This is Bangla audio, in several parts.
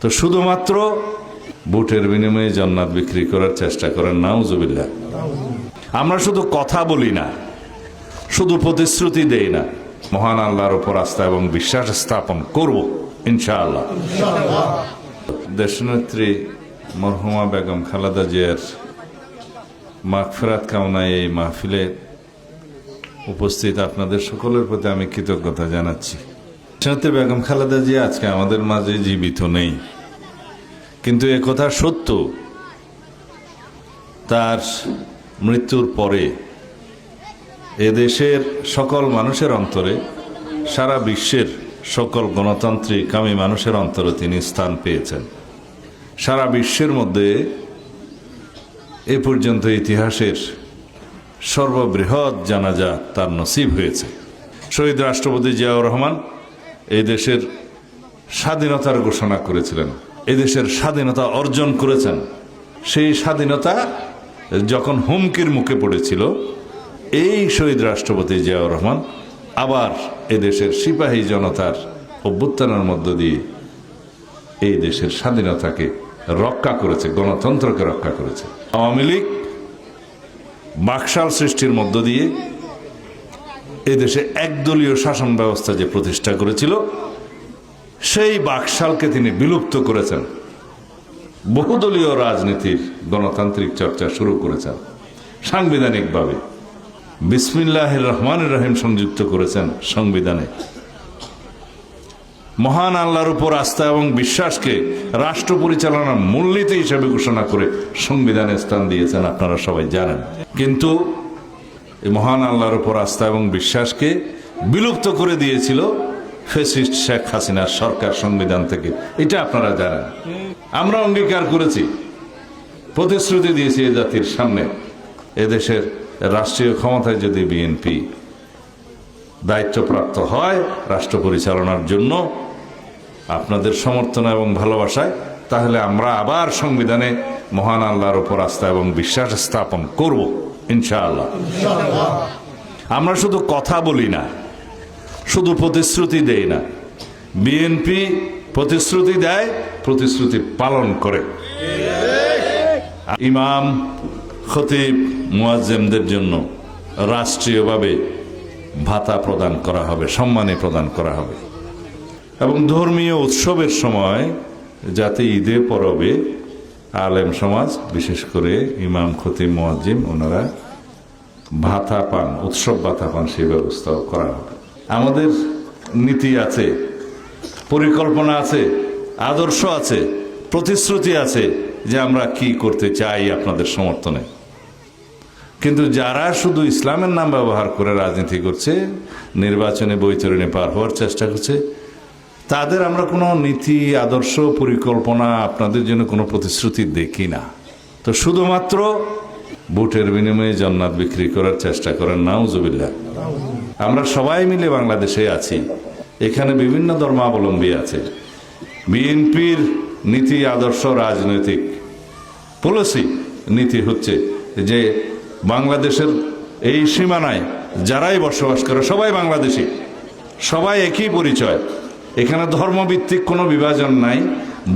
তো শুধুমাত্র ভোটের বিনিময়ে জান্নাত বিক্রি করার চেষ্টা করেন, নাউজুবিল্লাহ। আমরা শুধু কথা বলি না, শুধু প্রতিশ্রুতি দেই না, মহান আল্লাহর উপর আস্থা এবং বিশ্বাস স্থাপন করব ইনশাআল্লাহ। দেশনেত্রী মরহুমা বেগম খালেদা জিয়ার মাগফিরাত কামনায় এই মাহফিলে উপস্থিত আপনাদের সকলের প্রতি আমি কৃতজ্ঞতা জানাচ্ছি। দেশনেত্রী বেগম খালেদা জিয়া আজকে আমাদের মাঝে জীবিত নেই, কিন্তু একথা সত্য, তার মৃত্যুর পরে এদেশের সকল মানুষের অন্তরে, সারা বিশ্বের সকল গণতান্ত্রিকামী মানুষের অন্তরে তিনি স্থান পেয়েছেন। সারা বিশ্বের মধ্যে এ পর্যন্ত ইতিহাসের সর্ববৃহৎ জানাজা তার নসিব হয়েছে। শহীদ রাষ্ট্রপতি জিয়াউর রহমান এই দেশের স্বাধীনতার ঘোষণা করেছিলেন, এদেশের স্বাধীনতা অর্জন করেছেন। সেই স্বাধীনতা যখন হুমকির মুখে পড়েছিল, এই শহীদ রাষ্ট্রপতি জিয়াউর রহমান আবার এদেশের সিপাহী জনতার অভ্যুত্থানের মধ্য দিয়ে এই দেশের স্বাধীনতাকে রক্ষা করেছে, গণতন্ত্রকে রক্ষা করেছে। আওয়ামী লীগ বাকশাল সৃষ্টির মধ্য দিয়ে এদেশে একদলীয় শাসন ব্যবস্থা যে প্রতিষ্ঠা করেছিল, সেই বাকশালকে তিনি বিলুপ্ত করেছেন। বহুদলীয় রাজনীতির গণতান্ত্রিক চর্চা শুরু করেছেন। সাংবিধানিকভাবে বিসমিল্লাহির রহমানির রহিম সংযুক্ত করেছেন সংবিধানে। মহান আল্লাহর উপর আস্থা এবং বিশ্বাসকে রাষ্ট্র পরিচালনার মূলনীতি হিসেবে ঘোষণা করে সংবিধানে স্থান দিয়েছেন, আপনারা সবাই জানেন। কিন্তু এই মহান আল্লাহর উপর আস্থা এবং বিশ্বাসকে বিলুপ্ত করে দিয়েছিল ফ্যাসিস্ট শেখ হাসিনার সরকার সংবিধান থেকে, এটা আপনারা জানেন। আমরা অঙ্গীকার করেছি, প্রতিশ্রুতি দিয়েছি এ জাতির সামনে, এদেশের রাষ্ট্রীয় ক্ষমতায় যদি বিএনপি দায়িত্বপ্রাপ্ত হয় রাষ্ট্র পরিচালনার জন্য আপনাদের সমর্থন এবং ভালোবাসায়, তাহলে আমরা আবার সংবিধানে মহান আল্লাহর উপর আস্থা এবং বিশ্বাস স্থাপন করব ইনশাআল্লাহ। আমরা শুধু কথা বলি না, শুধু প্রতিশ্রুতি দেই না। বিএনপি প্রতিশ্রুতি দেয়, প্রতিশ্রুতি পালন করে। ইমাম, খতিব, মুয়াজ্জিমদের জন্য রাষ্ট্রীয়ভাবে ভাতা প্রদান করা হবে, সম্মানী প্রদান করা হবে। এবং ধর্মীয় উৎসবের সময় যাতে ঈদে পরবে আলেম সমাজ, বিশেষ করে ইমাম, খতিব, মুয়াজ্জিম, ওনারা ভাতা পান, উৎসব ভাতা পান, সেই ব্যবস্থাও করা হবে। আমাদের নীতি আছে, পরিকল্পনা আছে, আদর্শ আছে, প্রতিশ্রুতি আছে যে আমরা কি করতে চাই আপনাদের সমর্থনে। কিন্তু যারা শুধু ইসলামের নাম ব্যবহার করে রাজনীতি করছে, নির্বাচনে বৈতরণী পার হওয়ার চেষ্টা করছে, তাদের আমরা কোনো নীতি, আদর্শ, পরিকল্পনা, আপনাদের জন্য কোনো প্রতিশ্রুতি দেখি না। তো শুধুমাত্র ভোটের বিনিময়ে জান্নাত বিক্রি করার চেষ্টা করেন, নাউজুবিল্লাহ। আমরা সবাই মিলে বাংলাদেশে আছি, এখানে বিভিন্ন ধর্মাবলম্বী আছে। বিএনপির নীতি, আদর্শ, রাজনৈতিক পলিসি, নীতি হচ্ছে যে বাংলাদেশের এই সীমানায় যারাই বসবাস করে সবাই বাংলাদেশী, সবাই একই পরিচয়। এখানে ধর্মভিত্তিক কোনো বিভাজন নাই,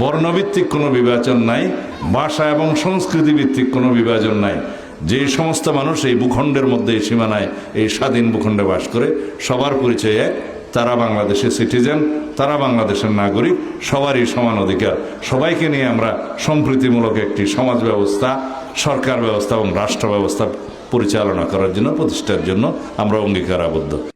বর্ণভিত্তিক কোনো বিভাজন নাই, ভাষা এবং সংস্কৃতি ভিত্তিক কোনো বিভাজন নাই। যে সমস্ত মানুষ এই ভূখণ্ডের মধ্যে, এই সীমানায়, এই স্বাধীন ভূখণ্ডে বাস করে, সবার পরিচয় এক, তারা বাংলাদেশের সিটিজেন, তারা বাংলাদেশের নাগরিক, সবারই সমান অধিকার। সবাইকে নিয়ে আমরা সম্প্রীতিমূলক একটি সমাজ ব্যবস্থা, সরকার ব্যবস্থা এবং রাষ্ট্র ব্যবস্থা পরিচালনা করার জন্য, প্রতিষ্ঠার জন্য আমরা অঙ্গীকারাবদ্ধ।